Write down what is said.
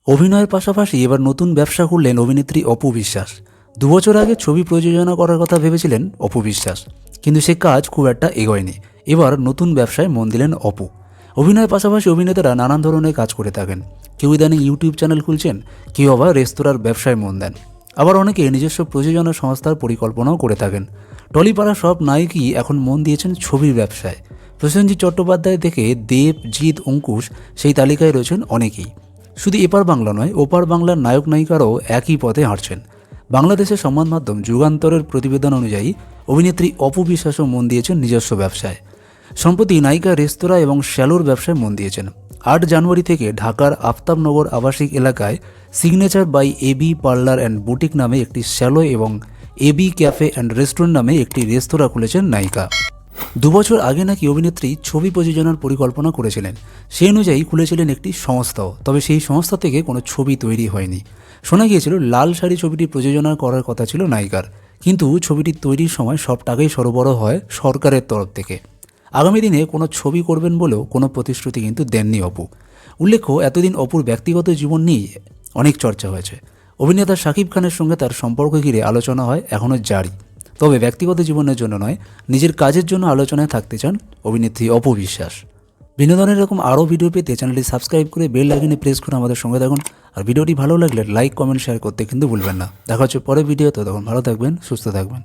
অভিনয়ের পাশাপাশি এবার নতুন ব্যবসা করলেন অভিনেত্রী অপু বিশ্বাস। 2 বছর আগে ছবি প্রযোজনা করার কথা ভেবেছিলেন অপু বিশ্বাস, কিন্তু সে কাজ খুব একটা এগোয়নি। এবার নতুন ব্যবসায় মন দিলেন অপু। অভিনয়ের পাশাপাশি অভিনেতারা নানান ধরনের কাজ করে থাকেন। কেউ ইদানিং ইউটিউব চ্যানেল খুলছেন, কেউ আবার রেস্তোরাঁর ব্যবসায় মন দেন, আবার অনেকে নিজস্ব প্রযোজনা সংস্থার পরিকল্পনাও করে থাকেন। টলিপাড়া সব নায়কই এখন মন দিয়েছেন ছবির ব্যবসায়। প্রসেনজিৎ চট্টোপাধ্যায় থেকে দেব, জিৎ, অঙ্কুশ, সেই তালিকায় রয়েছেন অনেকেই। শুধু এপার বাংলা নয়, ওপার বাংলার নায়ক নায়িকারাও একই পথে হাঁটছেন। বাংলাদেশের সংবাদ মাধ্যম যুগান্তরের প্রতিবেদন অনুযায়ী অভিনেত্রী অপু বিশ্বাসও মন দিয়েছেন নিজস্ব ব্যবসায়। সম্প্রতি নায়িকা রেস্তোরাঁ এবং শ্যালোর ব্যবসায় মন দিয়েছেন। 8 জানুয়ারি থেকে ঢাকার আফতাবনগর আবাসিক এলাকায় signature by AB parlour and boutique নামে একটি শ্যালো এবং এবি ক্যাফে অ্যান্ড রেস্টুরেন্ট নামে একটি রেস্তোরাঁ খুলেছেন নায়িকা। 2 বছর আগে নাকি অভিনেত্রী ছবি প্রযোজনার পরিকল্পনা করেছিলেন। সেই অনুযায়ী খুলেছিলেন একটি সংস্থাও, তবে সেই সংস্থা থেকে কোনো ছবি তৈরি হয়নি। শোনা গিয়েছিল লাল শাড়ি ছবিটি প্রযোজনা করার কথা ছিল নায়িকার, কিন্তু ছবিটি তৈরির সময় সব টাকাই সরবরাহ হয় সরকারের তরফ থেকে। আগামী দিনে কোনো ছবি করবেন বলেও কোনো প্রতিশ্রুতি কিন্তু দেননি অপু। উল্লেখ্য, এতদিন অপুর ব্যক্তিগত জীবন নিয়ে অনেক চর্চা হয়েছে। অভিনেতা শাকিব খানের সঙ্গে তার সম্পর্ক ঘিরে আলোচনা হয় এখনও জারি। তবে ব্যক্তিগত জীবনের জন্য নয়, নিজের কাজের জন্য আলোচনায় থাকতে চান অভিনেত্রী অপু বিশ্বাস। বিনোদনের এরকম আরও ভিডিও পেতে চ্যানেলটি সাবস্ক্রাইব করে বেল আইকনে প্রেস করে আমাদের সঙ্গে থাকুন। আর ভিডিওটি ভালো লাগলে লাইক, কমেন্ট, শেয়ার করতে কিন্তু ভুলবেন না। দেখা হচ্ছে পরের ভিডিও। তো তখন ভালো থাকবেন, সুস্থ থাকবেন।